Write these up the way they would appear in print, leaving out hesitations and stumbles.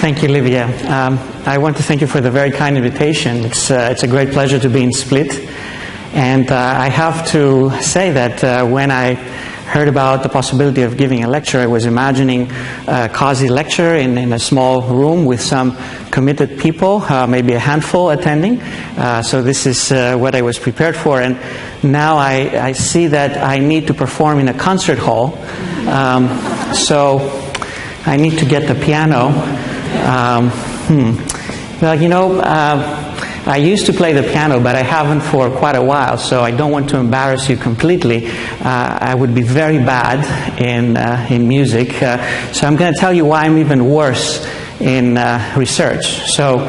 Thank you, Livia. I want to thank you for the very kind invitation. It's a great pleasure to be in Split. And I have to say that when I heard about the possibility of giving a lecture, I was imagining a cozy lecture in a small room with some committed people, maybe a handful attending. So this is what I was prepared for. And now I see that I need to perform in a concert hall. So I need to get the piano. Well, you know, I used to play the piano, but I haven't for quite a while, so I don't want to embarrass you completely. I would be very bad in music, so I'm going to tell you why I'm even worse in research. So,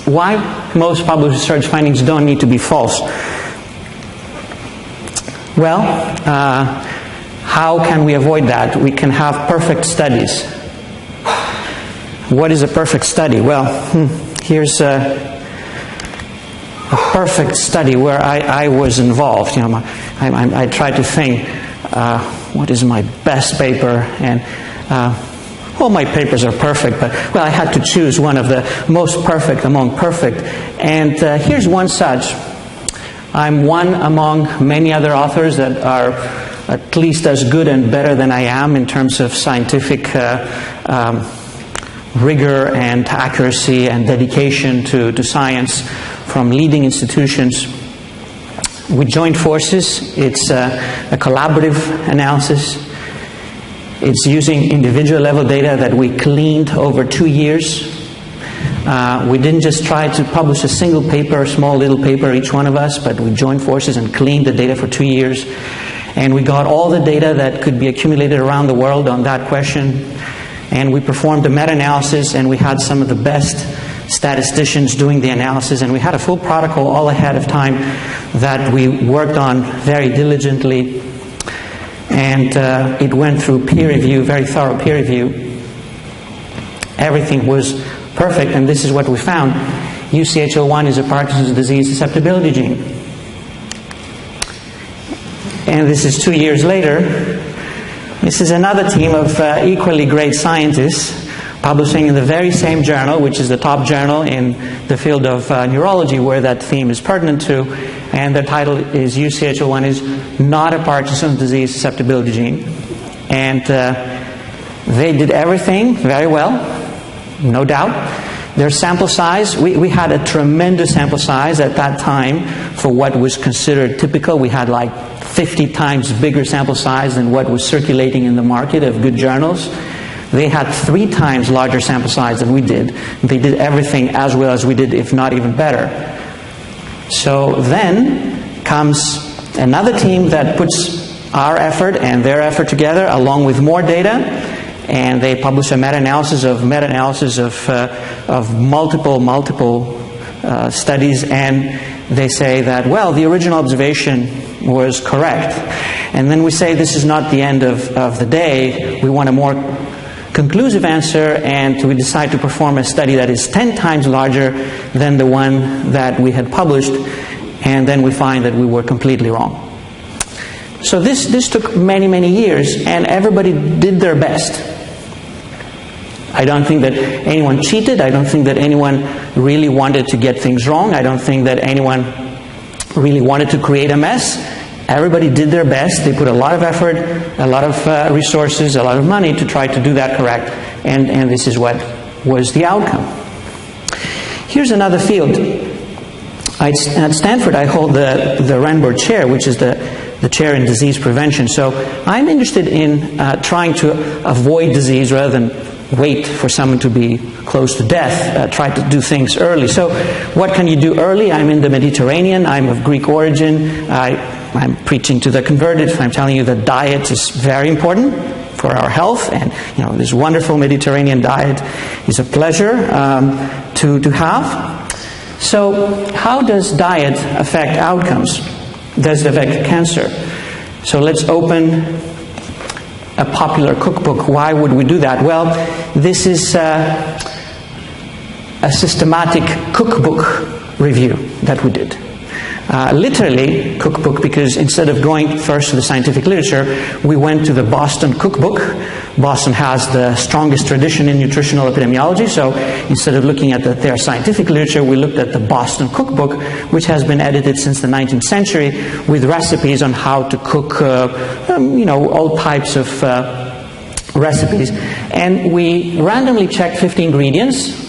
why most published research findings don't need to be false? Well, how can we avoid that? We can have perfect studies. What is a perfect study? Well, here's a perfect study where I was involved. You know, I tried to think, what is my best paper? And all my papers are perfect, but well, I had to choose one of the most perfect among perfect. And here's one such. I'm one among many other authors that are at least as good and better than I am in terms of scientific rigor and accuracy and dedication to science from leading institutions. We joined forces. It's a collaborative analysis. It's using individual level data that we cleaned over 2 years. We didn't just try to publish a single paper, a small little paper, each one of us, but we joined forces and cleaned the data for 2 years. And we got all the data that could be accumulated around the world on that question. And we performed a meta-analysis, and we had some of the best statisticians doing the analysis, and we had a full protocol all ahead of time that we worked on very diligently. And it went through peer review, very thorough peer review. Everything was perfect, and this is what we found. UCHL1 is a Parkinson's disease susceptibility gene. And this is 2 years later. This is another team of equally great scientists publishing in the very same journal, which is the top journal in the field of neurology where that theme is pertinent to. And the title is UCHL1 is not a Parkinson's disease susceptibility gene. And they did everything very well, no doubt. Their sample size, we had a tremendous sample size at that time for what was considered typical. We had like 50 times bigger sample size than what was circulating in the market of good journals. They had 3 times larger sample size than we did. They did everything as well as we did, if not even better. So then comes another team that puts our effort and their effort together along with more data, and they publish a meta-analysis of multiple studies, and they say that, well, the original observation was correct. And then we say this is not the end of the day. We want a more conclusive answer, and we decide to perform a study that is 10 times larger than the one that we had published, and then we find that we were completely wrong. So this took many years, and everybody did their best. I don't think that anyone cheated. I don't think that anyone really wanted to get things wrong. I don't think that anyone really wanted to create a mess. Everybody did their best. They put a lot of effort, a lot of resources, a lot of money to try to do that correct. And this is what was the outcome. Here's another field. At Stanford, I hold the Renberg Chair, which is the chair in disease prevention. So I'm interested in trying to avoid disease rather than wait for someone to be close to death, try to do things early. So what can you do early? I'm in the Mediterranean, I'm of Greek origin, I'm preaching to the converted, I'm telling you that diet is very important for our health, and you know, this wonderful Mediterranean diet is a pleasure to have. So how does diet affect outcomes? Does it affect cancer? So let's open a popular cookbook. Why would we do that? Well, this is a systematic cookbook review that we did. literally cookbook, because instead of going first to the scientific literature, we went to the Boston cookbook. Boston has the strongest tradition in nutritional epidemiology, so instead of looking at their scientific literature, we looked at the Boston cookbook, which has been edited since the 19th century with recipes on how to cook, all types of recipes. And we randomly checked 50 ingredients,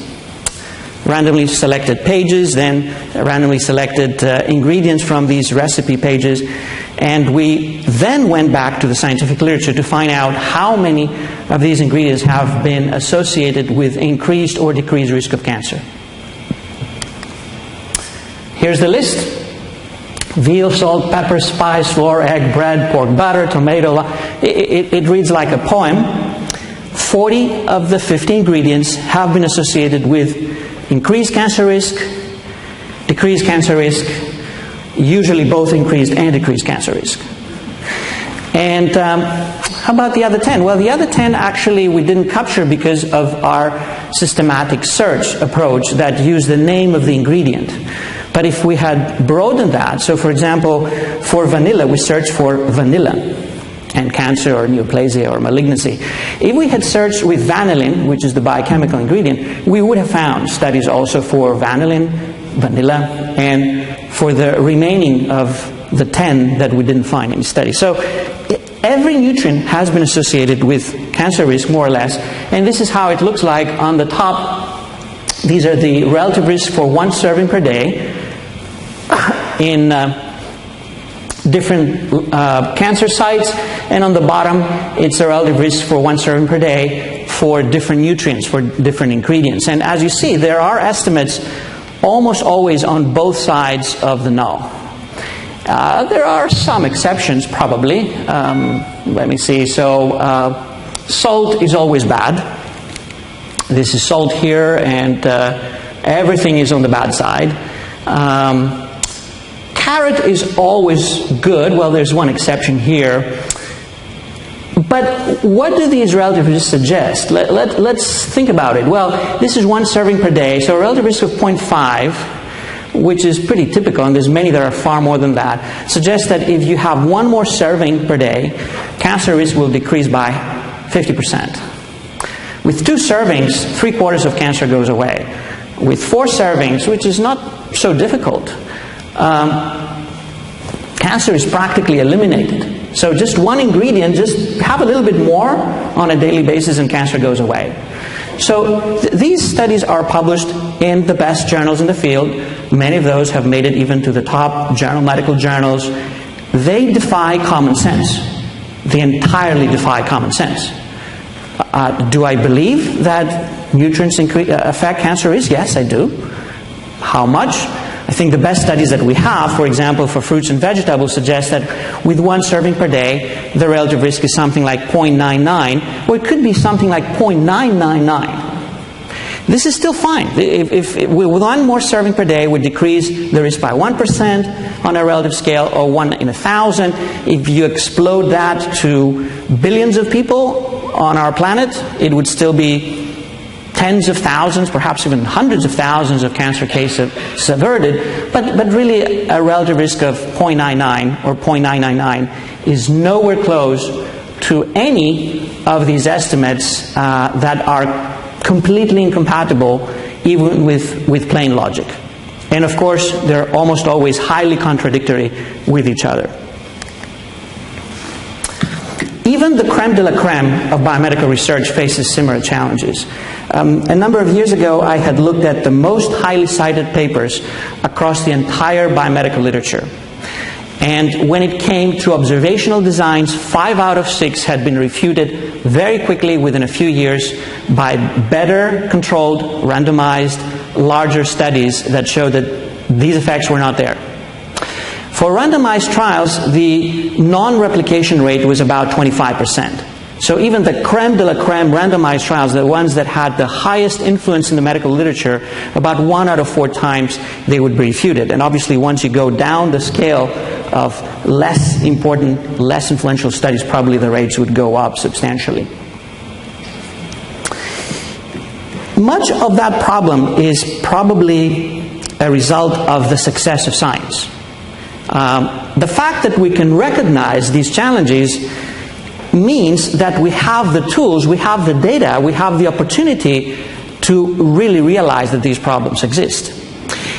randomly selected pages, then randomly selected ingredients from these recipe pages, and we then went back to the scientific literature to find out how many of these ingredients have been associated with increased or decreased risk of cancer. Here's the list: veal, salt, pepper, spice, flour, egg, bread, pork butter, tomato. It reads like a poem. 40 of the 50 ingredients have been associated with increased cancer risk, decreased cancer risk, usually both increased and decreased cancer risk. And how about the other 10? Well, the other 10 actually we didn't capture because of our systematic search approach that used the name of the ingredient. But if we had broadened that, so for example, for vanilla, we searched for vanilla and cancer or neoplasia or malignancy. If we had searched with vanillin, which is the biochemical ingredient, we would have found studies also for vanillin, vanilla, and for the remaining of the 10 that we didn't find any studies. So every nutrient has been associated with cancer risk, more or less, and this is how it looks like on the top. These are the relative risks for one serving per day in different cancer sites, and on the bottom it's the relative risk for one serving per day for different nutrients, for different ingredients. And as you see, there are estimates almost always on both sides of the null. There are some exceptions, probably. Let me see. So salt is always bad. This is salt here, and everything is on the bad side. Carrot is always good. Well, there's one exception here. But what do these relative risks suggest? Let's think about it. Well, this is one serving per day, so a relative risk of 0.5, which is pretty typical, and there's many that are far more than that, suggests that if you have one more serving per day, cancer risk will decrease by 50%. With 2 servings, 3/4 of cancer goes away. With 4 servings, which is not so difficult, cancer is practically eliminated. So just one ingredient, just have a little bit more on a daily basis and cancer goes away. So these studies are published in the best journals in the field. Many of those have made it even to the top medical journals. They defy common sense. They entirely defy common sense. Do I believe that nutrients affect cancer risk? Yes, I do. How much? I think the best studies that we have, for example, for fruits and vegetables, suggest that with 1 serving per day, the relative risk is something like 0.99, or it could be something like 0.999. This is still fine. If with 1 more serving per day would decrease the risk by 1% on a relative scale, or 1 in 1,000. If you explode that to billions of people on our planet, it would still be tens of thousands, perhaps even hundreds of thousands of cancer cases averted, but really a relative risk of 0.99 or 0.999 is nowhere close to any of these estimates that are completely incompatible even with plain logic. And of course, they're almost always highly contradictory with each other. Even the creme de la creme of biomedical research faces similar challenges. A number of years ago, I had looked at the most highly cited papers across the entire biomedical literature. And when it came to observational designs, 5 out of 6 had been refuted very quickly within a few years by better controlled, randomized, larger studies that showed that these effects were not there. For randomized trials, the non-replication rate was about 25%. So even the creme de la creme randomized trials, the ones that had the highest influence in the medical literature, about 1 out of 4 times they would be refuted. And obviously once you go down the scale of less important, less influential studies, probably the rates would go up substantially. Much of that problem is probably a result of the success of science. The fact that we can recognize these challenges means that we have the tools, we have the data, we have the opportunity to really realize that these problems exist.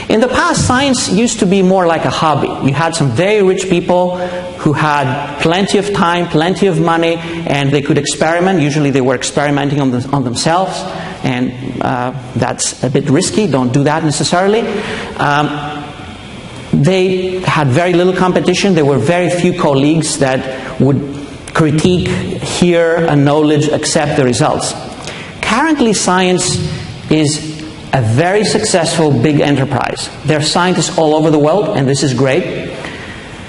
In the past, science used to be more like a hobby. You had some very rich people who had plenty of time, plenty of money, and they could experiment. Usually they were experimenting on themselves, and that's a bit risky. Don't do that necessarily. They had very little competition. There were very few colleagues that would critique, hear a knowledge, accept the results. Currently, science is a very successful big enterprise. There are scientists all over the world, and this is great.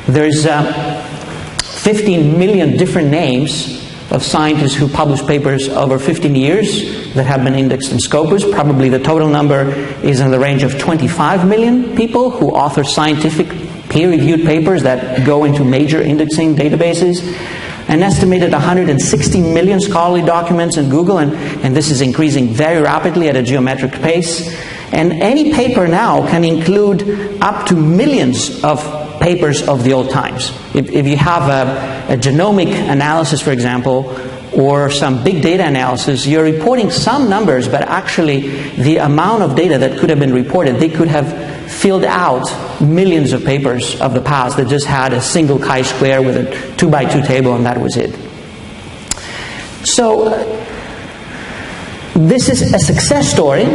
There's 15 million different names of scientists who publish papers over 15 years that have been indexed in Scopus. Probably the total number is in the range of 25 million people who author scientific peer-reviewed papers that go into major indexing databases. An estimated 160 million scholarly documents in Google, and this is increasing very rapidly at a geometric pace. And any paper now can include up to millions of papers of the old times. If you have a genomic analysis, for example, or some big data analysis, you're reporting some numbers, but actually the amount of data that could have been reported, they could have filled out millions of papers of the past that just had a single chi-square with a 2x2 table, and that was it. So this is a success story,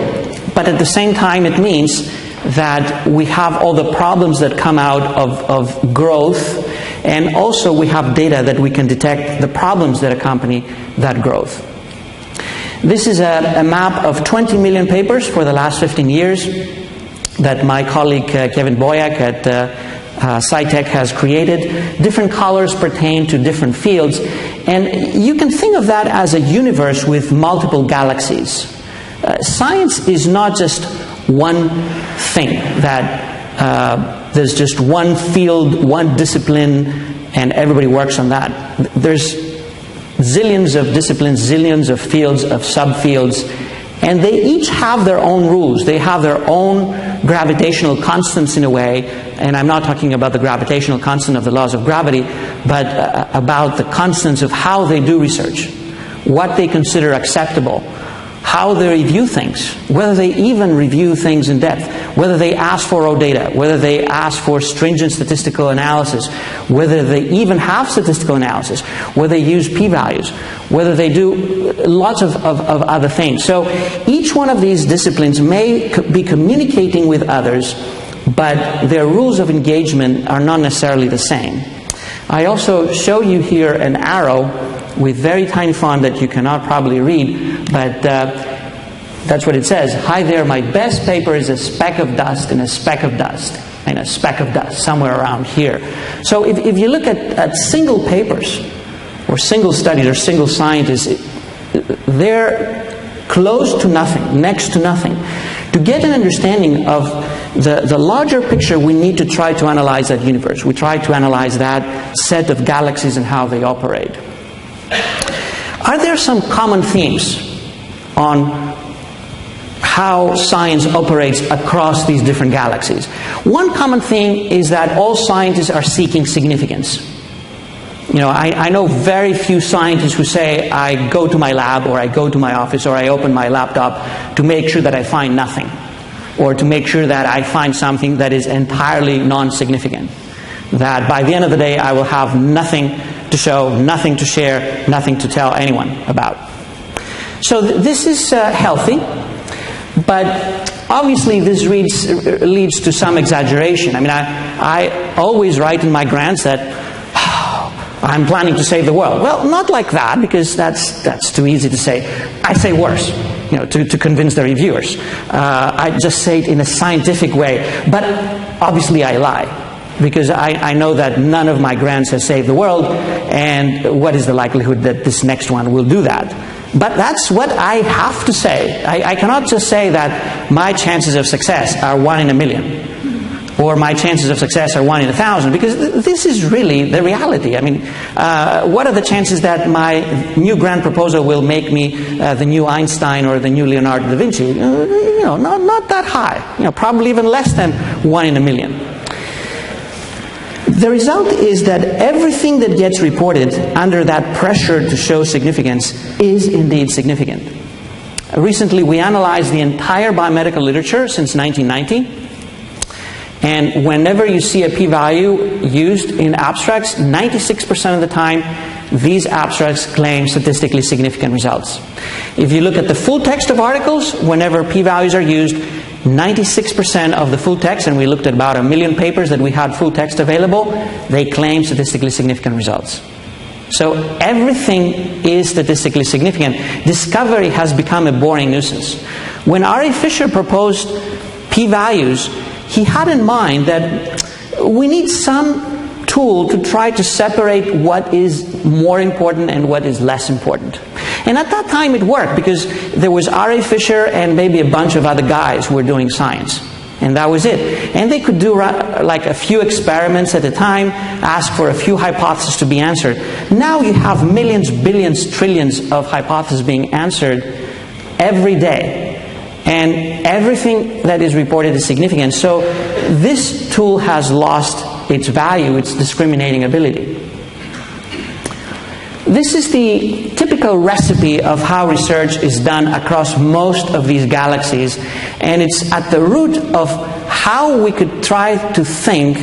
but at the same time it means that we have all the problems that come out of growth, and also we have data that we can detect the problems that accompany that growth. This is a map of 20 million papers for the last 15 years that my colleague Kevin Boyack at SciTech has created. Different colors pertain to different fields, and you can think of that as a universe with multiple galaxies. Science is not just one thing, that there's just one field, one discipline, and everybody works on that. There's zillions of disciplines, zillions of fields, of subfields, and they each have their own rules. They have their own gravitational constants in a way, and I'm not talking about the gravitational constant of the laws of gravity, but about the constants of how they do research, what they consider acceptable, how they review things, whether they even review things in depth, whether they ask for raw data, whether they ask for stringent statistical analysis, whether they even have statistical analysis, whether they use p-values, whether they do lots of other things. So each one of these disciplines may be communicating with others, but their rules of engagement are not necessarily the same. I also show you here an arrow with very tiny font that you cannot probably read, but that's what it says. Hi there, my best paper is a speck of dust in a speck of dust, and a speck of dust somewhere around here. So if you look at single papers, or single studies, or single scientists, they're close to nothing, next to nothing. To get an understanding of the larger picture, we need to try to analyze that universe. We try to analyze that set of galaxies and how they operate. Are there some common themes on how science operates across these different galaxies? One common theme is that all scientists are seeking significance. You know, I know very few scientists who say, I go to my lab, or I go to my office, or I open my laptop to make sure that I find nothing, or to make sure that I find something that is entirely non-significant. That by the end of the day, I will have nothing to show, nothing to share, nothing to tell anyone about. So this is healthy, but obviously this leads to some exaggeration. I mean, I always write in my grants that I'm planning to save the world. Well, not like that, because that's too easy to say. I say worse, you know, to convince the reviewers. I just say it in a scientific way, but obviously I lie. Because I know that none of my grants has saved the world, and what is the likelihood that this next one will do that? But that's what I have to say. I cannot just say that my chances of success are 1 in a million, or my chances of success are 1 in 1,000, because this is really the reality. I mean, what are the chances that my new grant proposal will make me the new Einstein or the new Leonardo da Vinci? You know, not that high. You know, probably even less than 1 in a million. The result is that everything that gets reported under that pressure to show significance is indeed significant. Recently, we analyzed the entire biomedical literature since 1990. And whenever you see a p-value used in abstracts, 96% of the time, these abstracts claim statistically significant results. If you look at the full text of articles, whenever p-values are used, 96% of the full text, and we looked at about 1 million papers that we had full text available, they claim statistically significant results. So everything is statistically significant. Discovery has become a boring nuisance. When R.A. Fisher proposed p-values, he had in mind that we need some tool to try to separate what is more important and what is less important. And at that time it worked because there was R.A. Fisher and maybe a bunch of other guys who were doing science. And that was it. And they could do like a few experiments at a time, ask for a few hypotheses to be answered. Now you have millions, billions, trillions of hypotheses being answered every day. And everything that is reported is significant. So this tool has lost its value, its discriminating ability. This is the typical recipe of how research is done across most of these galaxies, and it's at the root of how we could try to think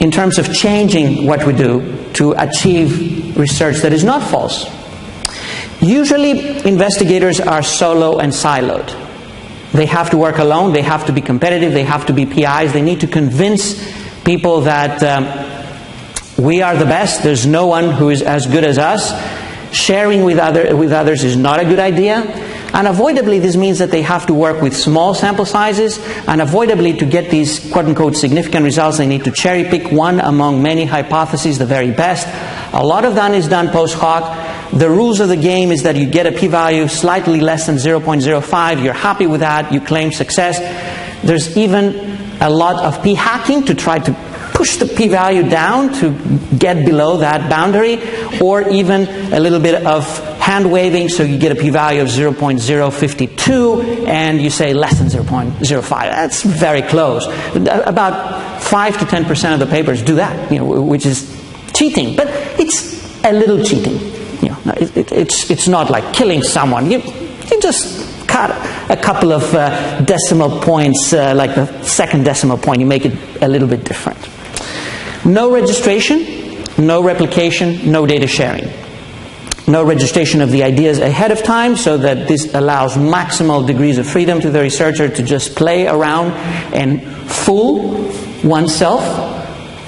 in terms of changing what we do to achieve research that is not false. Usually investigators are solo and siloed. They have to work alone, they have to be competitive, they have to be PIs, they need to convince people that we are the best, there's no one who is as good as us. Sharing with others is not a good idea. Unavoidably, this means that they have to work with small sample sizes. Unavoidably, to get these quote-unquote significant results, they need to cherry-pick one among many hypotheses, the very best. A lot of that is done post hoc. The rules of the game is that you get a p-value slightly less than 0.05. You're happy with that. You claim success. There's even a lot of p-hacking to try to push the p-value down to get below that boundary, or even a little bit of hand-waving, so you get a p-value of 0.052 and you say less than 0.05. That's very close. About 5 to 10% of the papers do that, which is cheating, but it's a little cheating. It's not like killing someone. You just cut a couple of decimal points, like the second decimal point, you make it a little bit different. No registration, no replication, no data sharing. No registration of the ideas ahead of time, so that this allows maximal degrees of freedom to the researcher to just play around and fool oneself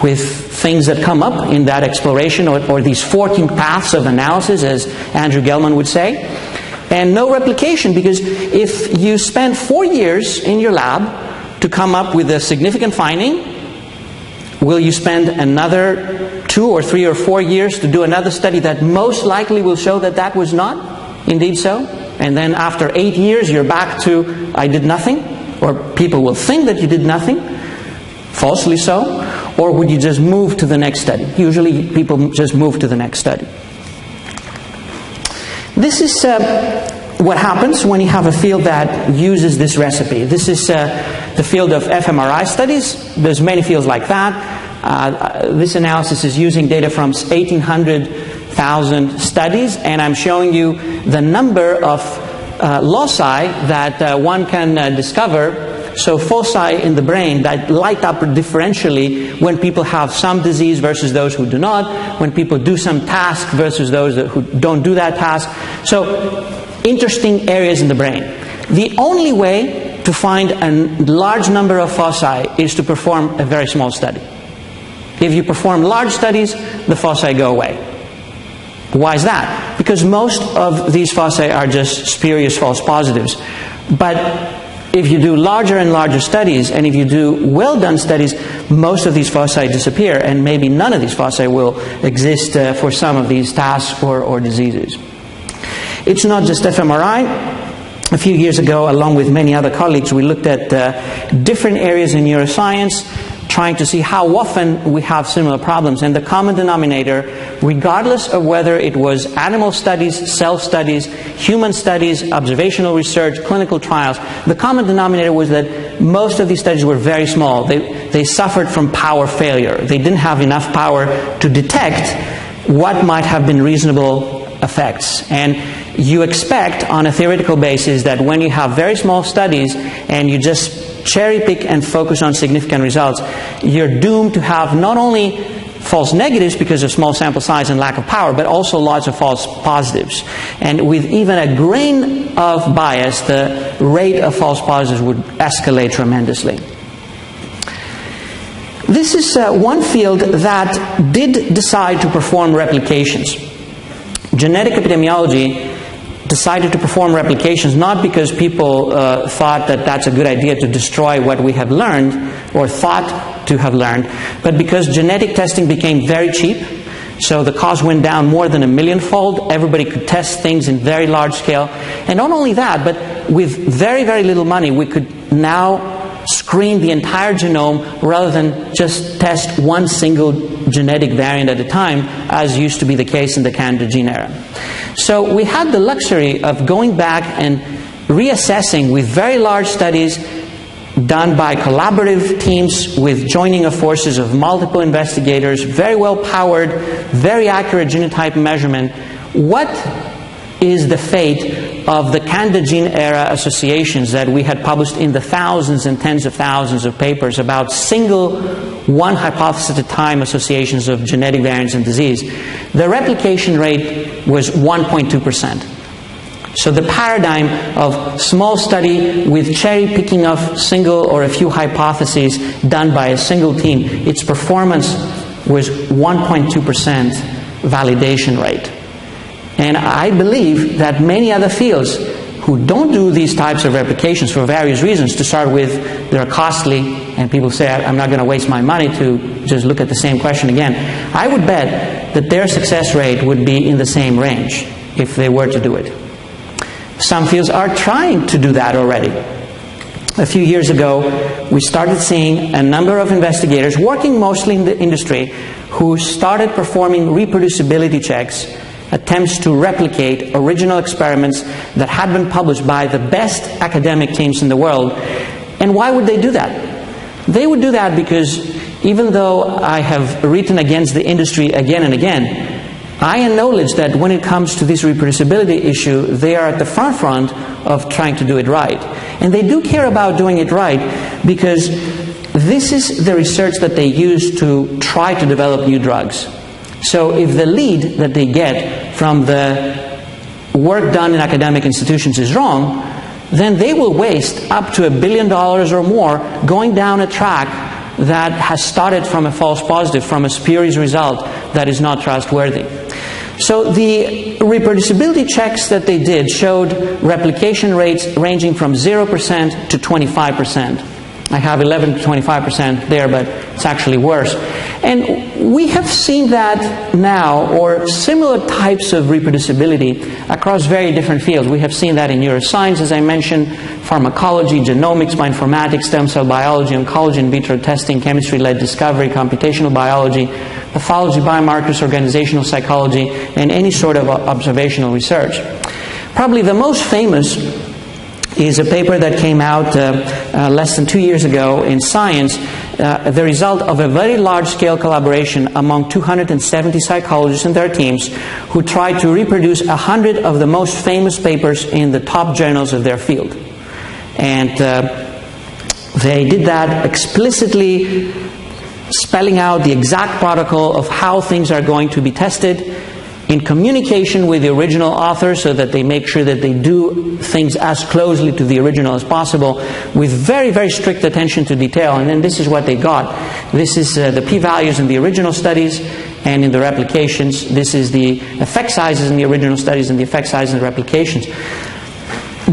with things that come up in that exploration, or these forking paths of analysis, as Andrew Gellman would say. And no replication, because if you spend 4 years in your lab to come up with a significant finding, will you spend another 2 or 3 or 4 years to do another study that most likely will show that that was not indeed so? And then after 8 years you're back to, I did nothing? Or people will think that you did nothing, falsely so. Or would you just move to the next study? Usually people just move to the next study. This is what happens when you have a field that uses this recipe. This is the field of fMRI studies. There's many fields like that. This analysis is using data from 1,800,000 studies, and I'm showing you the number of loci that one can discover. So foci in the brain that light up differentially when people have some disease versus those who do not, when people do some task versus those who don't do that task. So interesting areas in the brain. The only way to find a large number of foci is to perform a very small study. If you perform large studies, the foci go away. Why is that? Because most of these foci are just spurious false positives. But if you do larger and larger studies, and if you do well-done studies, most of these foci disappear, and maybe none of these foci will exist for some of these tasks or diseases. It's not just fMRI. A few years ago, along with many other colleagues, we looked at different areas in neuroscience, trying to see how often we have similar problems. And the common denominator, regardless of whether it was animal studies, cell studies, human studies, observational research, clinical trials, the common denominator was that most of these studies were very small. they suffered from power failure. They didn't have enough power to detect what might have been reasonable effects. And you expect on a theoretical basis that when you have very small studies and you just cherry pick and focus on significant results, you're doomed to have not only false negatives because of small sample size and lack of power, but also lots of false positives. And with even a grain of bias, the rate of false positives would escalate tremendously. This is one field that did decide to perform replications. Genetic epidemiology decided to perform replications not because people thought that that's a good idea to destroy what we have learned or thought to have learned, but because genetic testing became very cheap. So the cost went down more than 1 million-fold. Everybody could test things in very large scale. And not only that, but with very, very little money, we could now screen the entire genome rather than just test one single genetic variant at a time, as used to be the case in the Candida gene era. So we had the luxury of going back and reassessing with very large studies done by collaborative teams with joining of forces of multiple investigators, very well powered, very accurate genotype measurement. What is the fate of the Candida gene era associations that we had published in the thousands and tens of thousands of papers about single, one hypothesis at a time associations of genetic variants and disease? The replication rate was 1.2%. So the paradigm of small study with cherry picking of single or a few hypotheses done by a single team, its performance was 1.2% validation rate. And I believe that many other fields who don't do these types of replications for various reasons, to start with, they're costly, and people say, I'm not going to waste my money to just look at the same question again. I would bet that their success rate would be in the same range if they were to do it. Some fields are trying to do that already. A few years ago, we started seeing a number of investigators working mostly in the industry who started performing reproducibility checks, attempts to replicate original experiments that had been published by the best academic teams in the world. And why would they do that? They would do that because even though I have written against the industry again and again, I acknowledge that when it comes to this reproducibility issue, they are at the front of trying to do it right. And they do care about doing it right because this is the research that they use to try to develop new drugs. So if the lead that they get from the work done in academic institutions is wrong, then they will waste up to $1 billion or more going down a track that has started from a false positive, from a spurious result that is not trustworthy. So the reproducibility checks that they did showed replication rates ranging from 0% to 25%. I have 11 to 25% there, but it's actually worse. And we have seen that now, or similar types of reproducibility across very different fields. We have seen that in neuroscience, as I mentioned, pharmacology, genomics, bioinformatics, stem cell biology, oncology, in vitro testing, chemistry-led discovery, computational biology, pathology, biomarkers, organizational psychology, and any sort of observational research. Probably the most famous is a paper that came out less than 2 years ago in Science, the result of a very large-scale collaboration among 270 psychologists and their teams who tried to reproduce 100 of the most famous papers in the top journals of their field. And they did that explicitly spelling out the exact protocol of how things are going to be tested, in communication with the original author so that they make sure that they do things as closely to the original as possible, with very, very strict attention to detail. And then this is what they got. This is the p-values in the original studies and in the replications. This is the effect sizes in the original studies and the effect sizes in the replications.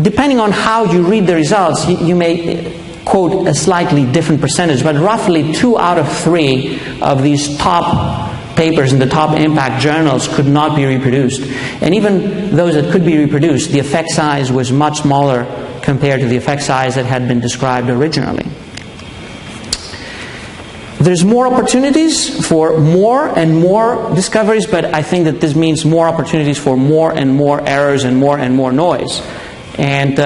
Depending on how you read the results, you may quote a slightly different percentage, but roughly 2 out of 3 of these top papers in the top impact journals could not be reproduced. And even those that could be reproduced, the effect size was much smaller compared to the effect size that had been described originally. There's more opportunities for more and more discoveries, but I think that this means more opportunities for more and more errors and more noise. And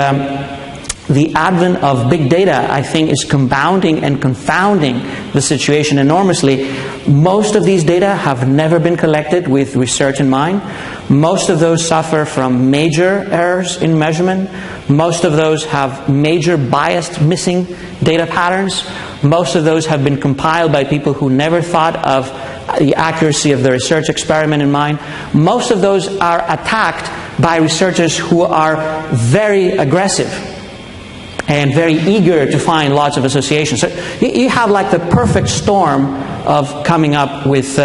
the advent of big data, I think, is compounding and confounding the situation enormously. Most of these data have never been collected with research in mind. Most of those suffer from major errors in measurement. Most of those have major biased missing data patterns. Most of those have been compiled by people who never thought of the accuracy of the research experiment in mind. Most of those are attacked by researchers who are very aggressive and very eager to find lots of associations. So you have like the perfect storm of coming up with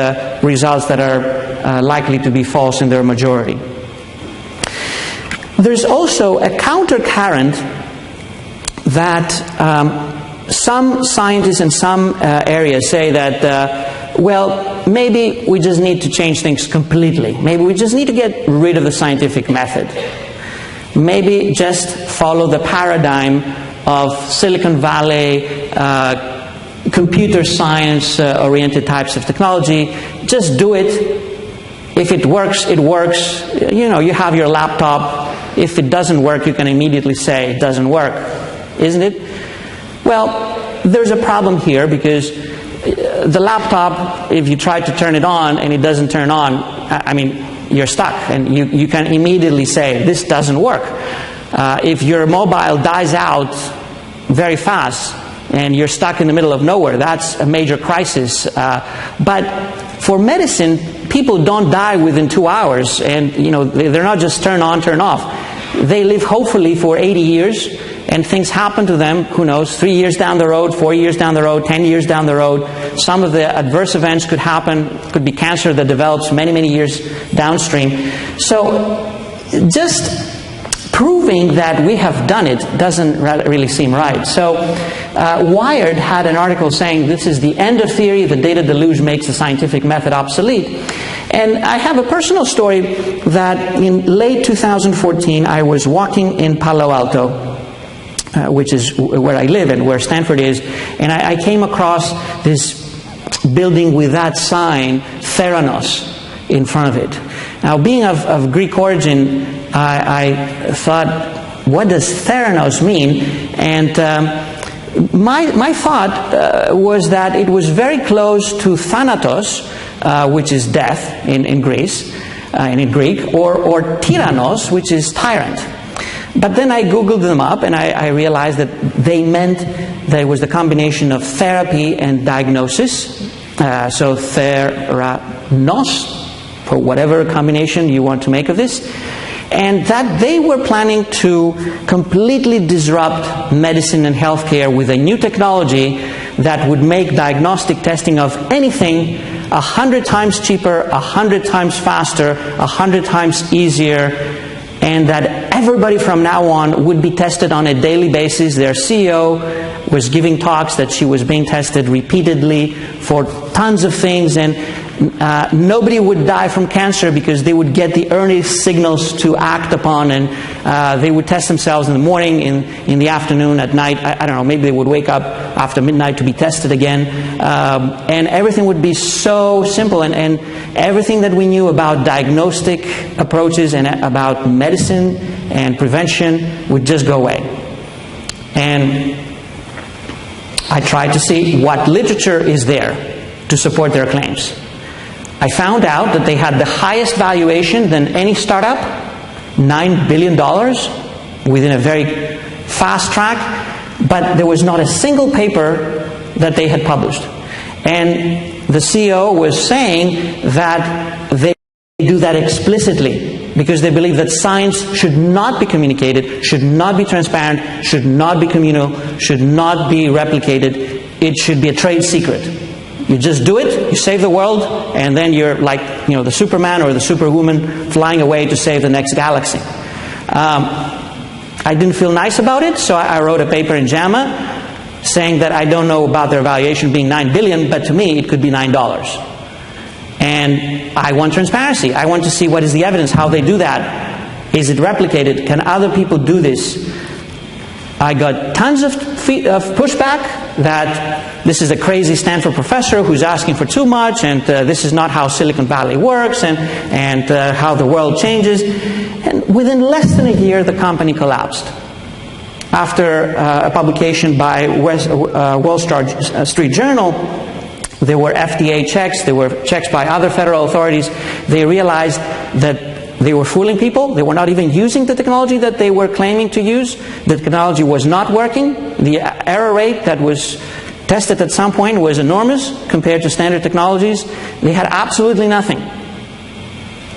results that are likely to be false in their majority. There's also a countercurrent that some scientists in some areas say that, well, maybe we just need to change things completely. Maybe we just need to get rid of the scientific method. Maybe just follow the paradigm of Silicon Valley, computer science oriented types of technology. Just do it. If it works, it works. You know, you have your laptop. If it doesn't work, you can immediately say it doesn't work, isn't it? Well, there's a problem here because the laptop, if you try to turn it on and it doesn't turn on, I mean, you're stuck, and you can immediately say, this doesn't work. If your mobile dies out very fast and you're stuck in the middle of nowhere, that's a major crisis. But for medicine, people don't die within 2 hours, and they're not just turn on, turn off. They live hopefully for 80 years, and things happen to them, who knows, 3 years down the road, 4 years down the road, 10 years down the road. Some of the adverse events could happen, could be cancer that develops many, many years downstream. So just proving that we have done it doesn't really seem right. So Wired had an article saying this is the end of theory, the data deluge makes the scientific method obsolete. And I have a personal story that in late 2014 I was walking in Palo Alto, which is where I live and where Stanford is, and I came across this building with that sign, Theranos, in front of it. Now, being of Greek origin, I thought, what does Theranos mean? And my thought was that it was very close to Thanatos, which is death in Greece, and in Greek, or Tyrannos, which is tyrant. But then I Googled them up, and I realized that they meant that it was the combination of therapy and diagnosis. So Theranos, for whatever combination you want to make of this. And that they were planning to completely disrupt medicine and healthcare with a new technology that would make diagnostic testing of anything 100 times cheaper, 100 times faster, 100 times easier, and that everybody from now on would be tested on a daily basis. Their CEO was giving talks that she was being tested repeatedly for tons of things, and nobody would die from cancer because they would get the early signals to act upon, and they would test themselves in the morning, in the afternoon, at night. I don't know, maybe they would wake up after midnight to be tested again, and everything would be so simple, and everything that we knew about diagnostic approaches and about medicine and prevention would just go away. And I tried to see what literature is there to support their claims. I found out that they had the highest valuation than any startup, $9 billion, within a very fast track, but there was not a single paper that they had published. And the CEO was saying that they do that explicitly because they believe that science should not be communicated, should not be transparent, should not be communal, should not be replicated. It should be a trade secret. You just do it, you save the world, and then you're like, the Superman or the Superwoman flying away to save the next galaxy. I didn't feel nice about it, so I wrote a paper in JAMA saying that I don't know about their valuation being $9 billion, but to me it could be $9. And I want transparency. I want to see what is the evidence, how they do that. Is it replicated? Can other people do this? I got tons of pushback that this is a crazy Stanford professor who's asking for too much, and this is not how Silicon Valley works, and how the world changes. And within less than a year, the company collapsed. after a publication by Wall Street Journal, there were FDA checks, there were checks by other federal authorities. They realized that they were fooling people. They were not even using the technology that they were claiming to use. The technology was not working. The error rate that was tested at some point was enormous compared to standard technologies. They had absolutely nothing.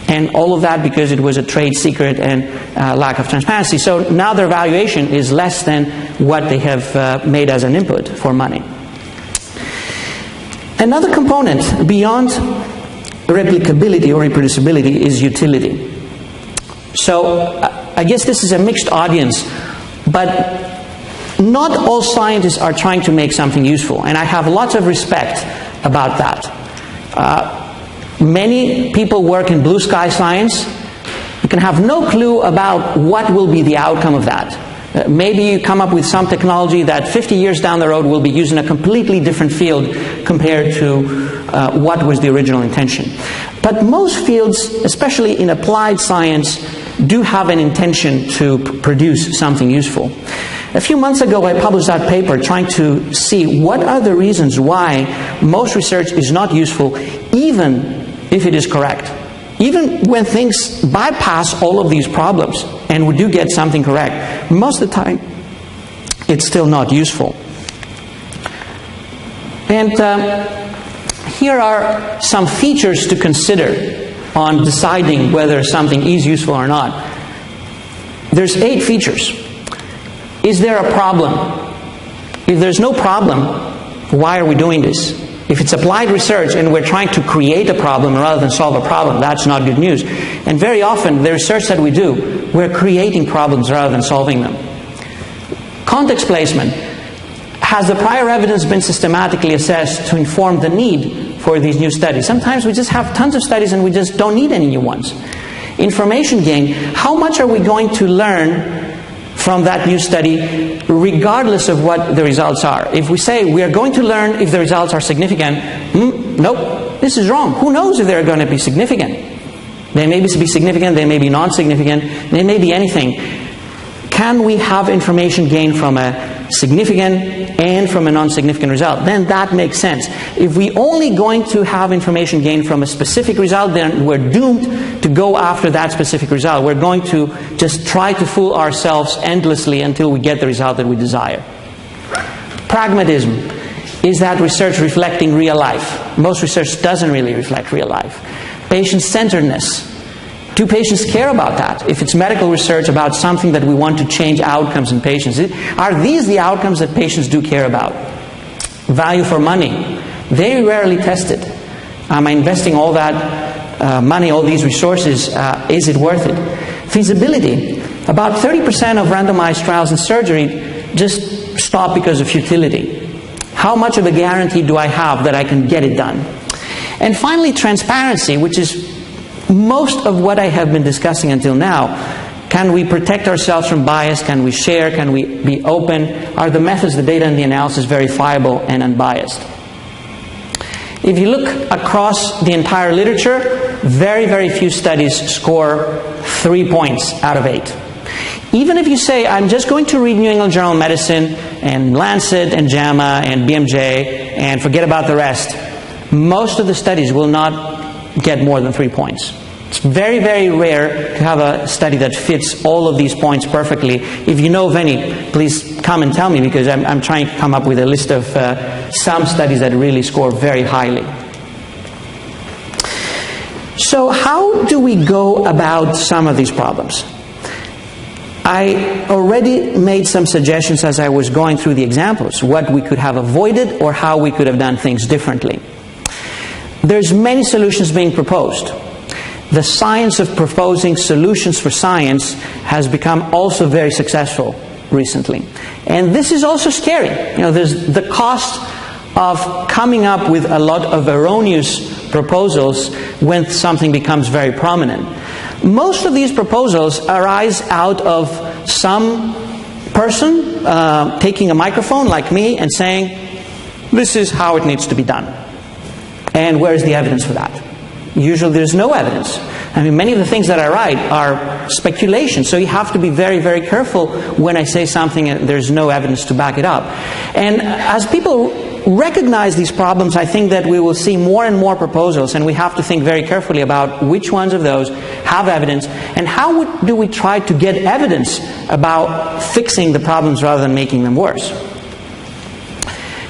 And all of that because it was a trade secret and lack of transparency. So now their valuation is less than what they have made as an input for money. Another component beyond replicability or reproducibility is utility. So I guess this is a mixed audience, but not all scientists are trying to make something useful, and I have lots of respect about that. Many people work in blue sky science. You can have no clue about what will be the outcome of that. Maybe you come up with some technology that 50 years down the road will be used in a completely different field compared to what was the original intention. But most fields, especially in applied science, do have an intention to produce something useful. A few months ago, I published that paper trying to see what are the reasons why most research is not useful, even if it is correct. Even when things bypass all of these problems and we do get something correct, most of the time it's still not useful. And here are some features to consider on deciding whether something is useful or not. There's 8 features. Is there a problem? If there's no problem, why are we doing this? If it's applied research and we're trying to create a problem rather than solve a problem, that's not good news. And very often, the research that we do, we're creating problems rather than solving them. Context placement. Has the prior evidence been systematically assessed to inform the need for these new studies? Sometimes we just have tons of studies and we just don't need any new ones. Information gain. How much are we going to learn from that new study, regardless of what the results are? If we say we are going to learn if the results are significant, nope, this is wrong. Who knows if they're going to be significant? They may be significant, they may be non-significant, they may be anything. Can we have information gained from a significant and from a non-significant result? Then that makes sense. If we're only going to have information gained from a specific result, then we're doomed to go after that specific result. We're going to just try to fool ourselves endlessly until we get the result that we desire. Pragmatism. Is that research reflecting real life? Most research doesn't really reflect real life. Patient-centeredness. Do patients care about that? If it's medical research about something that we want to change outcomes in patients, are these the outcomes that patients do care about? Value for money. Very rarely tested. Am I investing all that money, all these resources? Is it worth it? Feasibility. About 30% of randomized trials in surgery just stop because of futility. How much of a guarantee do I have that I can get it done? And finally, transparency, which is most of what I have been discussing until now. Can we protect ourselves from bias? Can we share? Can we be open? Are the methods, the data, and the analysis verifiable and unbiased? If you look across the entire literature, very, very few studies score 3 points out of 8. Even if you say, I'm just going to read New England Journal of Medicine and Lancet and JAMA and BMJ and forget about the rest, most of the studies will not get more than 3 points. It's very, very rare to have a study that fits all of these points perfectly. If you know of any, please come and tell me, because I'm trying to come up with a list of some studies that really score very highly. So how do we go about some of these problems? I already made some suggestions as I was going through the examples, what we could have avoided or how we could have done things differently. There's many solutions being proposed. The science of proposing solutions for science has become also very successful recently. And this is also scary. There's the cost of coming up with a lot of erroneous proposals when something becomes very prominent. Most of these proposals arise out of some person taking a microphone like me and saying, this is how it needs to be done. And where is the evidence for that? usually there's no evidence. I mean, many of the things that I write are speculation, so you have to be very, very careful when I say something and there's no evidence to back it up. And as people recognize these problems, I think that we will see more and more proposals, and we have to think very carefully about which ones of those have evidence, and how do we try to get evidence about fixing the problems rather than making them worse.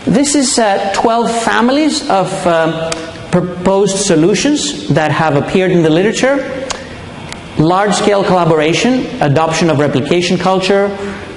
This is 12 families of proposed solutions that have appeared in the literature. Large-scale collaboration, adoption of replication culture,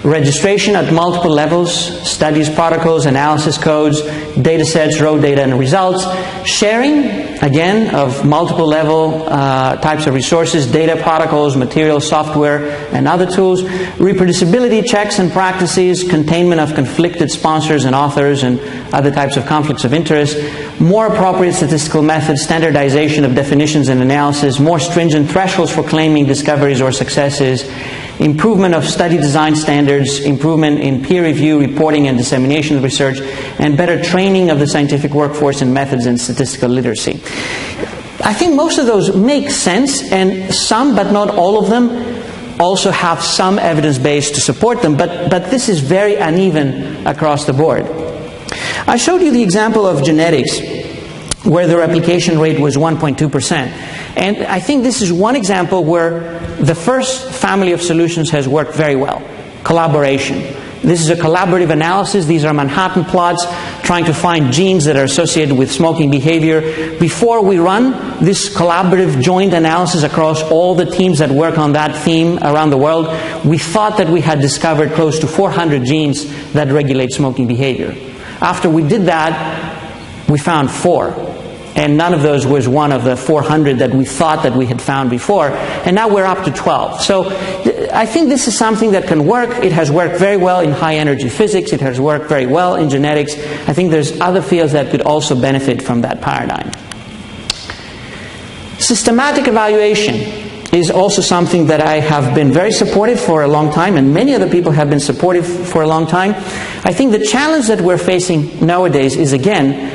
registration at multiple levels, studies, protocols, analysis codes, data sets, raw data and results, sharing, again, of multiple level types of resources, data, protocols, materials, software, and other tools, reproducibility checks and practices, containment of conflicted sponsors and authors and other types of conflicts of interest, more appropriate statistical methods, standardization of definitions and analysis, more stringent thresholds for claiming discoveries or successes, improvement of study design standards, improvement in peer review, reporting and dissemination of research, and better training of the scientific workforce in methods and statistical literacy. I think most of those make sense, and some, but not all of them, also have some evidence base to support them, but this is very uneven across the board. I showed you the example of genetics, where the replication rate was 1.2%. And I think this is one example where the first family of solutions has worked very well. Collaboration. This is a collaborative analysis. These are Manhattan plots trying to find genes that are associated with smoking behavior. Before we run this collaborative joint analysis across all the teams that work on that theme around the world, we thought that we had discovered close to 400 genes that regulate smoking behavior. After we did that, we found 4. And none of those was one of the 400 that we thought that we had found before. And now we're up to 12. So I think this is something that can work. It has worked very well in high-energy physics. It has worked very well in genetics. I think there's other fields that could also benefit from that paradigm. Systematic evaluation is also something that I have been very supportive for a long time, and many other people have been supportive for a long time. I think the challenge that we're facing nowadays is, again,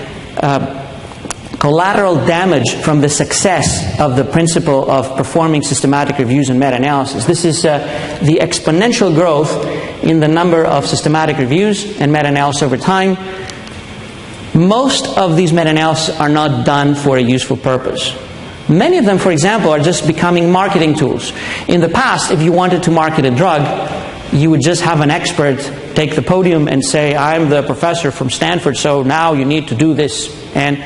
collateral damage from the success of the principle of performing systematic reviews and meta-analysis. This is the exponential growth in the number of systematic reviews and meta-analysis over time. Most of these meta-analyses are not done for a useful purpose. Many of them, for example, are just becoming marketing tools. In the past, if you wanted to market a drug, you would just have an expert take the podium and say, I'm the professor from Stanford, so now you need to do this. And,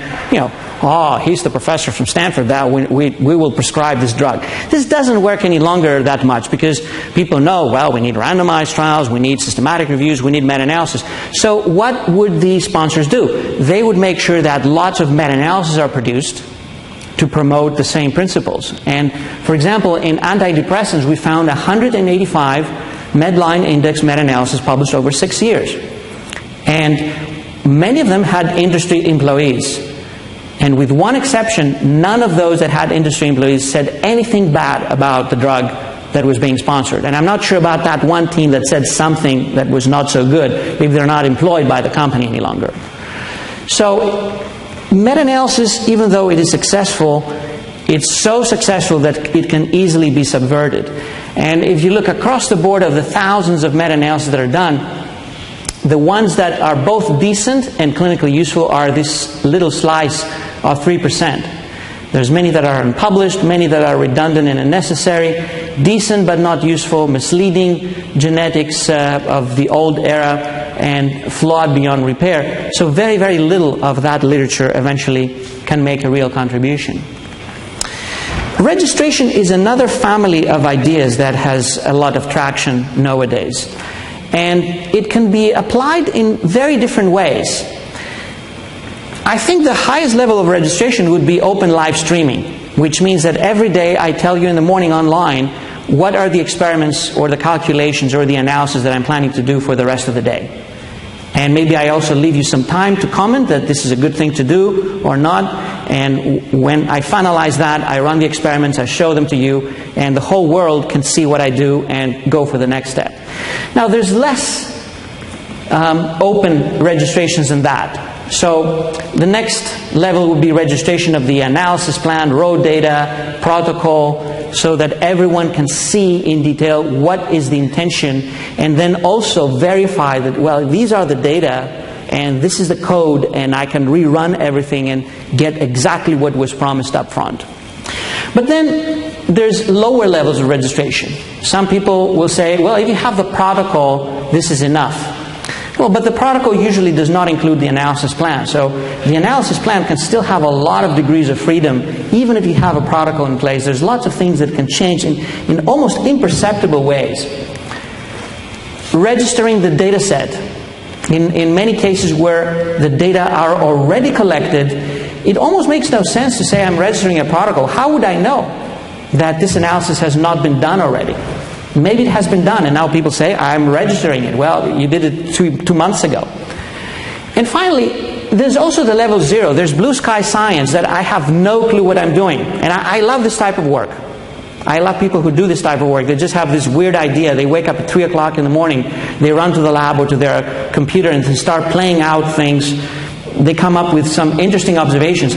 he's the professor from Stanford, that we will prescribe this drug. This doesn't work any longer that much, because people know, well, we need randomized trials, we need systematic reviews, we need meta-analysis. So what would the sponsors do? They would make sure that lots of meta-analyses are produced to promote the same principles. And, for example, in antidepressants, we found 185 Medline Index meta-analysis published over 6 years. And many of them had industry employees. And with one exception, none of those that had industry employees said anything bad about the drug that was being sponsored. And I'm not sure about that one team that said something that was not so good. Maybe they're not employed by the company any longer. So meta-analysis, even though it is successful, it's so successful that it can easily be subverted. And if you look across the board of the thousands of meta-analyses that are done, the ones that are both decent and clinically useful are this little slice of 3%. There's many that are unpublished, many that are redundant and unnecessary, decent but not useful, misleading genetics of the old era, and flawed beyond repair. So very, very little of that literature eventually can make a real contribution. Registration is another family of ideas that has a lot of traction nowadays. And it can be applied in very different ways. I think the highest level of registration would be open live streaming, which means that every day I tell you in the morning online what are the experiments or the calculations or the analysis that I'm planning to do for the rest of the day. And maybe I also leave you some time to comment that this is a good thing to do or not. And when I finalize that, I run the experiments, I show them to you, and the whole world can see what I do and go for the next step. Now, there's less open registrations than that. So the next level would be registration of the analysis plan, raw data, protocol, so that everyone can see in detail what is the intention, and then also verify that, well, these are the data and this is the code, and I can rerun everything and get exactly what was promised up front. But then there's lower levels of registration. Some people will say, well, if you have the protocol, this is enough. Well, but the protocol usually does not include the analysis plan. So the analysis plan can still have a lot of degrees of freedom, even if you have a protocol in place. There's lots of things that can change in almost imperceptible ways. Registering the data set. In many cases where the data are already collected, it almost makes no sense to say I'm registering a protocol. How would I know that this analysis has not been done already? Maybe it has been done, and now people say, I'm registering it. Well, you did it two months ago. And finally, there's also the level 0. There's blue sky science that I have no clue what I'm doing. And I love this type of work. I love people who do this type of work. They just have this weird idea. They wake up at 3 o'clock in the morning, they run to the lab or to their computer and they start playing out things. They come up with some interesting observations.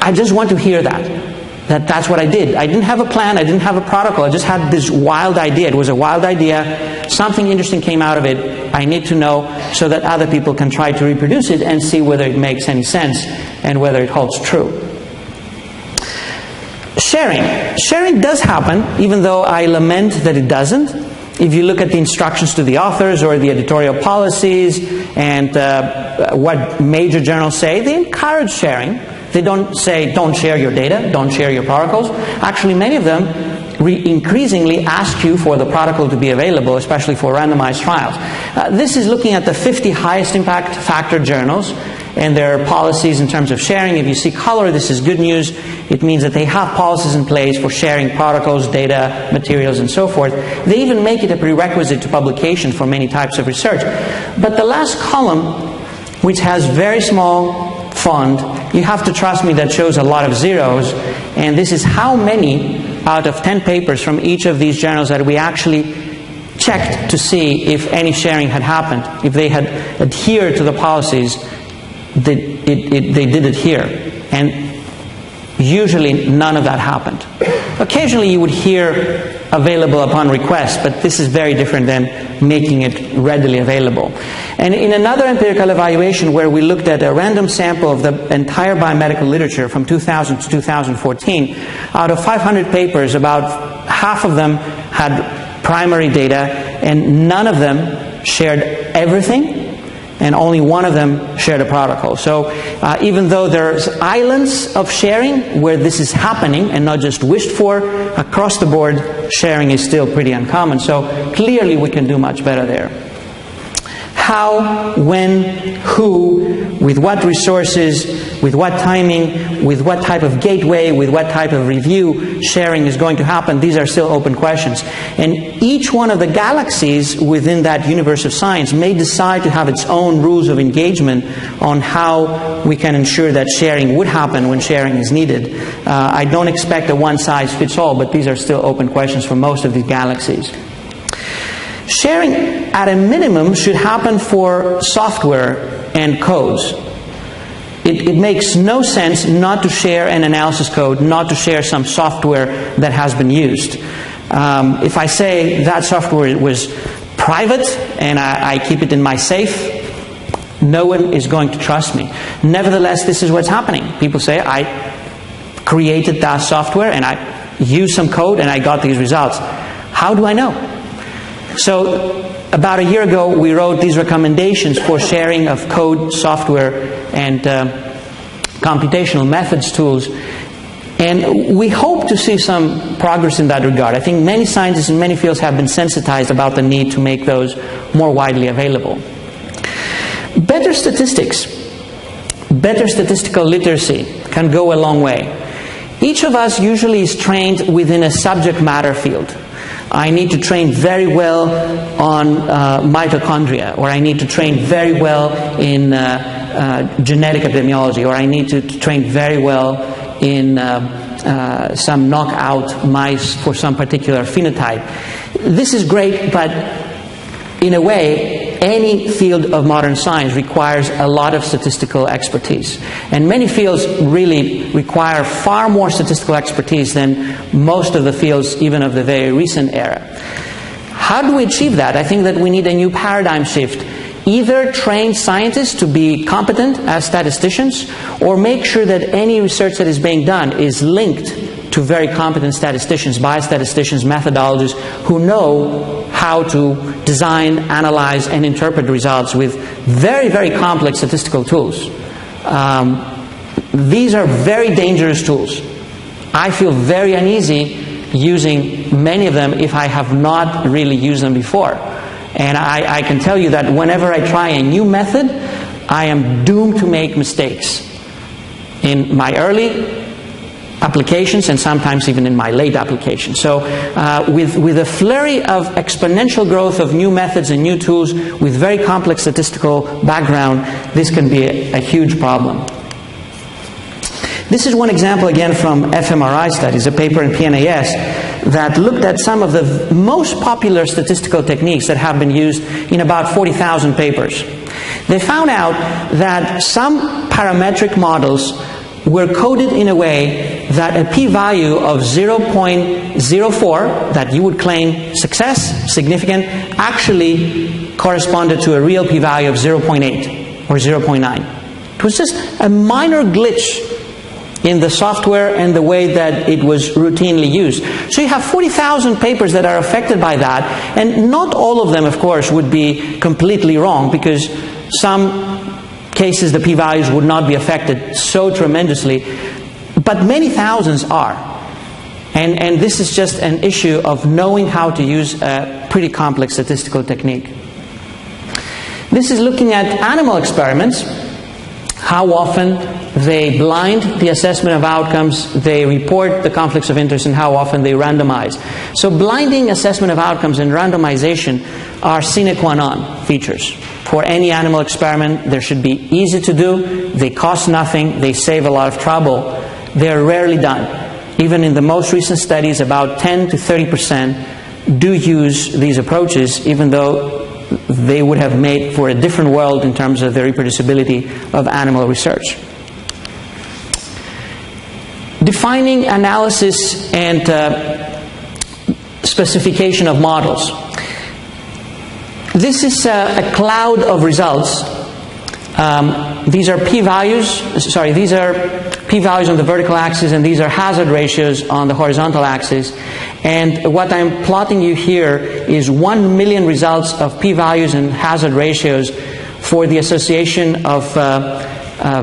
I just want to hear that's what I did. I didn't have a plan, I didn't have a protocol, I just had this wild idea. It was a wild idea, something interesting came out of it. I need to know so that other people can try to reproduce it and see whether it makes any sense and whether it holds true. Sharing does happen, even though I lament that it doesn't. If you look at the instructions to the authors or the editorial policies and what major journals say, they encourage sharing. They don't say, don't share your data, don't share your protocols. Actually, many of them increasingly ask you for the protocol to be available, especially for randomized trials. This is looking at the 50 highest impact factor journals and their policies in terms of sharing. If you see color, this is good news. It means that they have policies in place for sharing protocols, data, materials, and so forth. They even make it a prerequisite to publication for many types of research. But the last column, which has very small font, you have to trust me, that shows a lot of zeros. And this is how many out of 10 papers from each of these journals that we actually checked to see if any sharing had happened, if they had adhered to the policies. They did adhere, and usually none of that happened. Occasionally you would hear available upon request, but this is very different than making it readily available. And in another empirical evaluation where we looked at a random sample of the entire biomedical literature from 2000 to 2014, out of 500 papers, about half of them had primary data, and none of them shared everything, and only one of them shared a protocol. So even though there's islands of sharing where this is happening and not just wished for, across the board sharing is still pretty uncommon. So clearly we can do much better there. How, when, who, with what resources, with what timing, with what type of gateway, with what type of review sharing is going to happen, these are still open questions. And each one of the galaxies within that universe of science may decide to have its own rules of engagement on how we can ensure that sharing would happen when sharing is needed. I don't expect a one-size-fits-all, but these are still open questions for most of these galaxies. Sharing, at a minimum, should happen for software and codes. It makes no sense not to share an analysis code, not to share some software that has been used. If I say that software was private and I keep it in my safe, no one is going to trust me. Nevertheless, this is what's happening. People say, I created that software and I used some code and I got these results. How do I know? So about a year ago, we wrote these recommendations for sharing of code, software, and computational methods tools. And we hope to see some progress in that regard. I think many scientists in many fields have been sensitized about the need to make those more widely available. Better statistics, better statistical literacy can go a long way. Each of us usually is trained within a subject matter field. I need to train very well on mitochondria, or I need to train very well in genetic epidemiology, or I need to train very well in some knockout mice for some particular phenotype. This is great, but in a way, any field of modern science requires a lot of statistical expertise. And many fields really require far more statistical expertise than most of the fields, even of the very recent era. How do we achieve that? I think that we need a new paradigm shift. Either train scientists to be competent as statisticians, or make sure that any research that is being done is linked to very competent statisticians, biostatisticians, methodologists who know how to design, analyze, and interpret results with very, very complex statistical tools. These are very dangerous tools. I feel very uneasy using many of them if I have not really used them before. And I can tell you that whenever I try a new method, I am doomed to make mistakes in my early applications and sometimes even in my late applications. So with a flurry of exponential growth of new methods and new tools with very complex statistical background, this can be a huge problem. This is one example again from fMRI studies, a paper in PNAS that looked at some of the most popular statistical techniques that have been used in about 40,000 papers. They found out that some parametric models were coded in a way that a p-value of 0.04 that you would claim success, significant, actually corresponded to a real p-value of 0.8 or 0.9. It was just a minor glitch in the software and the way that it was routinely used. So you have 40,000 papers that are affected by that, and not all of them, of course, would be completely wrong, because some cases the p-values would not be affected so tremendously, but many thousands are. And this is just an issue of knowing how to use a pretty complex statistical technique. This is looking at animal experiments, how often they blind the assessment of outcomes, they report the conflicts of interest, and how often they randomize. So blinding assessment of outcomes and randomization are sine qua non features. For any animal experiment, they should be easy to do, they cost nothing, they save a lot of trouble. They're rarely done. Even in the most recent studies, about 10 to 30% do use these approaches, even though they would have made for a different world in terms of the reproducibility of animal research. Defining analysis and specification of models. This is a cloud of results. These are p-values. These are p-values on the vertical axis, and these are hazard ratios on the horizontal axis. And what I'm plotting you here is 1 million results of p-values and hazard ratios for the association of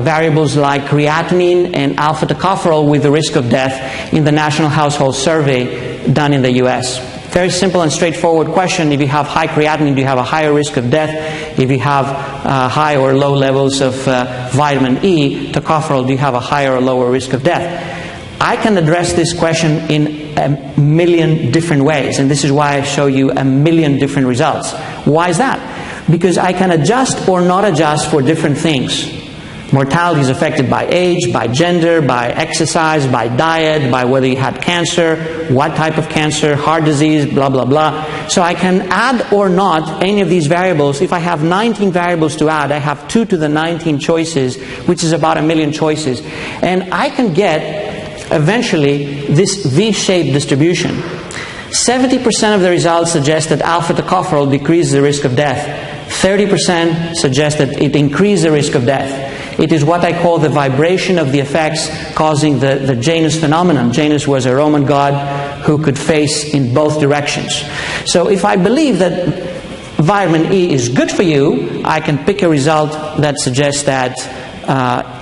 variables like creatinine and alpha tocopherol with the risk of death in the National Household Survey done in the US. Very simple and straightforward question. If you have high creatinine, do you have a higher risk of death? If you have high or low levels of vitamin E, tocopherol, do you have a higher or lower risk of death? I can address this question in a million different ways, and this is why I show you a million different results. Why is that? Because I can adjust or not adjust for different things. Mortality is affected by age, by gender, by exercise, by diet, by whether you had cancer, what type of cancer, heart disease, blah, blah, blah. So I can add or not any of these variables. If I have 19 variables to add, I have 2 to the 19 choices, which is about 1 million choices. And I can get, eventually, this V-shaped distribution. 70% of the results suggest that alpha tocopherol decreases the risk of death. 30% suggest that it increases the risk of death. It is what I call the vibration of the effects causing the Janus phenomenon. Janus was a Roman god who could face in both directions. So if I believe that vitamin E is good for you, I can pick a result that suggests that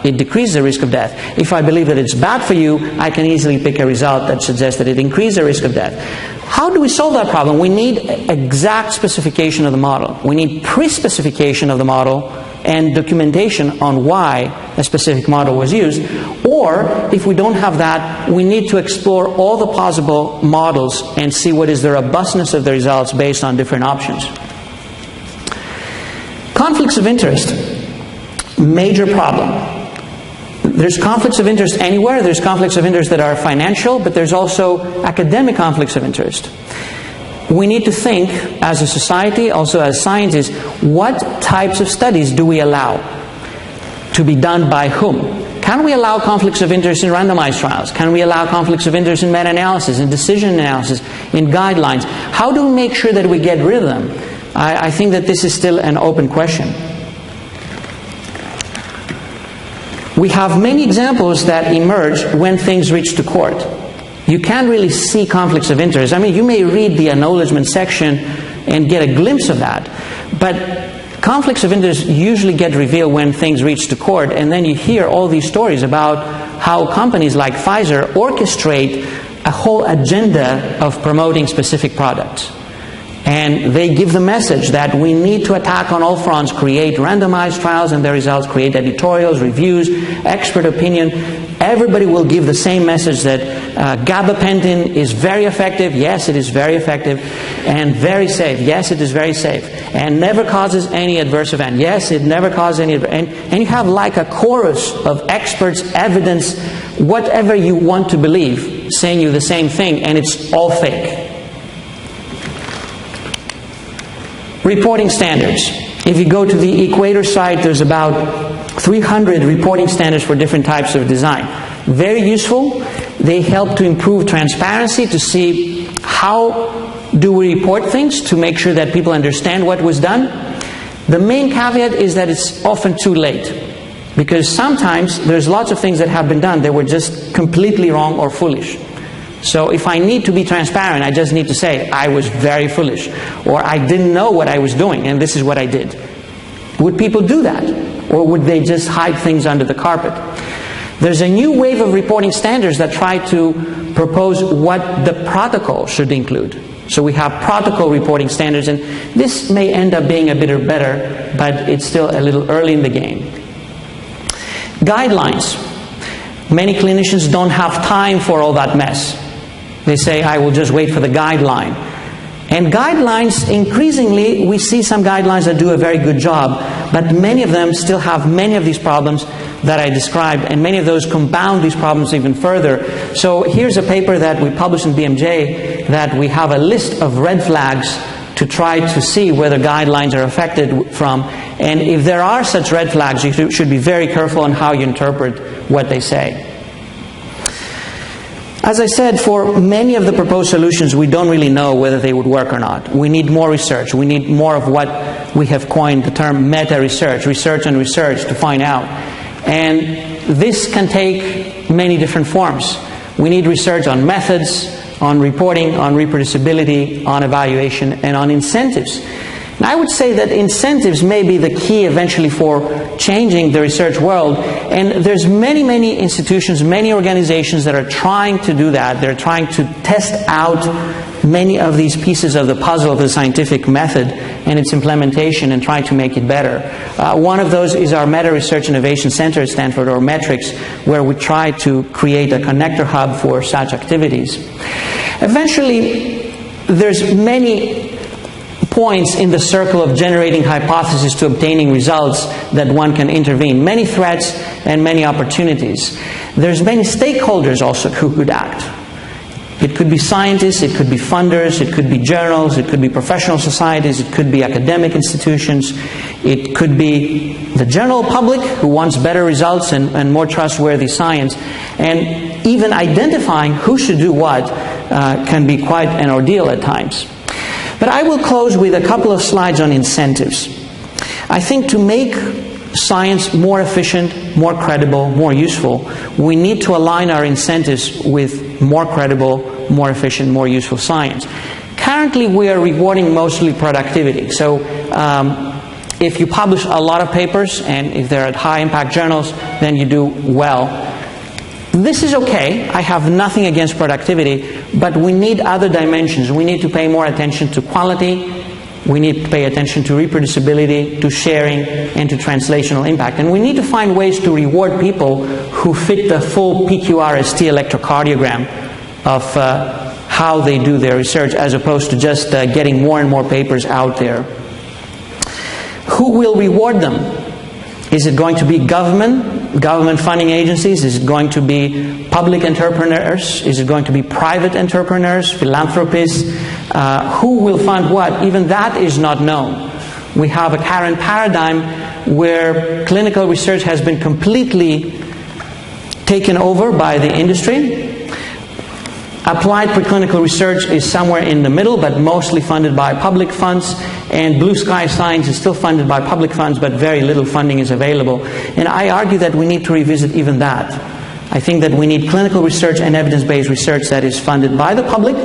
it decreases the risk of death. If I believe that it's bad for you, I can easily pick a result that suggests that it increases the risk of death. How do we solve that problem? We need exact specification of the model. We need pre-specification of the model and documentation on why a specific model was used. Or, if we don't have that, we need to explore all the possible models and see what is the robustness of the results based on different options. Conflicts of interest. Major problem. There's conflicts of interest anywhere. There's conflicts of interest that are financial, but there's also academic conflicts of interest. we need to think as a society, also as scientists, what types of studies do we allow to be done by whom? Can we allow conflicts of interest in randomized trials? Can we allow conflicts of interest in meta-analysis, in decision analysis, in guidelines? How do we make sure that we get rid of them? I think that this is still an open question. We have many examples that emerge when things reach to court. You can't really see conflicts of interest. I mean, you may read the acknowledgement section and get a glimpse of that, but conflicts of interest usually get revealed when things reach to court, and then you hear all these stories about how companies like Pfizer orchestrate a whole agenda of promoting specific products. And they give the message that we need to attack on all fronts, create randomized trials and their results, create editorials, reviews, expert opinion. Everybody will give the same message that gabapentin is very effective. Yes, it is very effective. And very safe. Yes, it is very safe. And never causes any adverse event. Yes, it never causes any adverse event. And you have like a chorus of experts, evidence, whatever you want to believe, saying you the same thing, and it's all fake. Reporting standards. If you go to the Equator site, there's about 300 reporting standards for different types of design. Very useful. They help to improve transparency, to see how do we report things, to make sure that people understand what was done. The main caveat is that it's often too late, because sometimes there's lots of things that have been done that were just completely wrong or foolish. So if I need to be transparent, I just need to say, I was very foolish, or I didn't know what I was doing, and this is what I did. Would people do that? Or would they just hide things under the carpet? There's a new wave of reporting standards that try to propose what the protocol should include. So we have protocol reporting standards, and this may end up being a bit better, but it's still a little early in the game. Guidelines. Many clinicians don't have time for all that mess. They say, I will just wait for the guideline. And guidelines, increasingly, we see some guidelines that do a very good job, but many of them still have many of these problems that I described, and many of those compound these problems even further. So here's a paper that we published in BMJ that we have a list of red flags to try to see whether guidelines are affected from. And if there are such red flags, you should be very careful on how you interpret what they say. As I said, for many of the proposed solutions, we don't really know whether they would work or not. We need more research. We need more of what we have coined the term meta-research, research on research, to find out. And this can take many different forms. We need research on methods, on reporting, on reproducibility, on evaluation, and on incentives. And I would say that incentives may be the key eventually for changing the research world. And there's many institutions, many organizations that are trying to do that. They're trying to test out many of these pieces of the puzzle of the scientific method and its implementation and trying to make it better. One of those is our Meta Research Innovation Center at Stanford, or METRICS, where we try to create a connector hub for such activities. Eventually, there's many points in the circle of generating hypotheses to obtaining results that one can intervene. Many threats and many opportunities. There's many stakeholders also who could act. It could be scientists, it could be funders, it could be journals, it could be professional societies, it could be academic institutions, it could be the general public who wants better results and more trustworthy science. And even identifying who should do what can be quite an ordeal at times. But I will close with a couple of slides on incentives. I think to make science more efficient, more credible, more useful, we need to align our incentives with more credible, more efficient, more useful science. Currently, we are rewarding mostly productivity. So if you publish a lot of papers, and if they're at high-impact journals, then you do well. This is okay. I have nothing against productivity, but we need other dimensions. We need to pay more attention to quality. We need to pay attention to reproducibility, to sharing, and to translational impact. And we need to find ways to reward people who fit the full PQRST electrocardiogram of how they do their research, as opposed to just getting more and more papers out there. Who will reward them? Is it going to be government? government funding agencies? Is it going to be public entrepreneurs? Is it going to be private entrepreneurs, philanthropists? Who will fund what? Even that is not known. We have a current paradigm where clinical research has been completely taken over by the industry. Applied preclinical research is somewhere in the middle, but mostly funded by public funds. And blue sky science is still funded by public funds, but very little funding is available. And I argue that we need to revisit even that. I think that we need clinical research and evidence-based research that is funded by the public,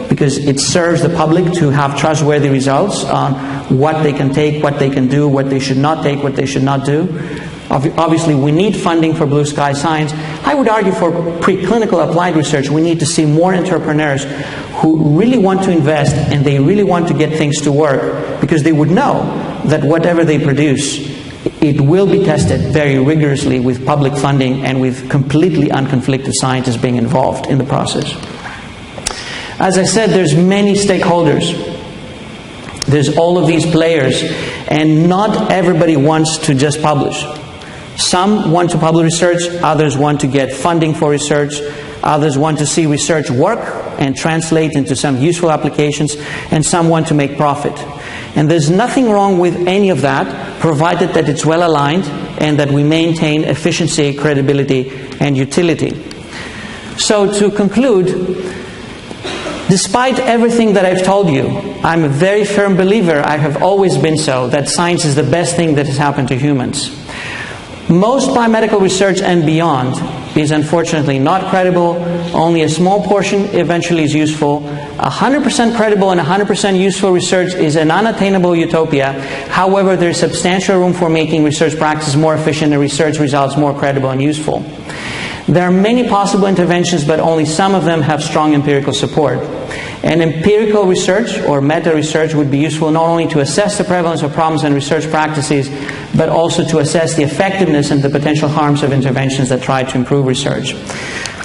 because it serves the public to have trustworthy results on what they can take, what they can do, what they should not take, what they should not do. Obviously, we need funding for blue sky science. I would argue for preclinical applied research, we need to see more entrepreneurs who really want to invest and they really want to get things to work, because they would know that whatever they produce, it will be tested very rigorously with public funding and with completely unconflicted scientists being involved in the process. As I said, there's many stakeholders. There's all of these players, and not everybody wants to just publish. Some want to publish research, others want to get funding for research, others want to see research work and translate into some useful applications, and some want to make profit. And there's nothing wrong with any of that, provided that it's well aligned and that we maintain efficiency, credibility, and utility. So to conclude, despite everything that I've told you, I'm a very firm believer, I have always been so, that science is the best thing that has happened to humans. Most biomedical research and beyond is unfortunately not credible. Only a small portion eventually is useful. 100% credible and 100% useful research is an unattainable utopia. However, there is substantial room for making research practices more efficient and research results more credible and useful. There are many possible interventions, but only some of them have strong empirical support. And empirical research or meta-research would be useful not only to assess the prevalence of problems and research practices, but also to assess the effectiveness and the potential harms of interventions that try to improve research.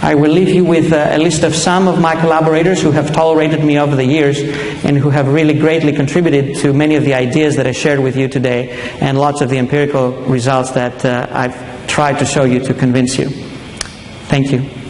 I will leave you with a list of some of my collaborators who have tolerated me over the years and who have really greatly contributed to many of the ideas that I shared with you today and lots of the empirical results that I've tried to show you to convince you. Thank you.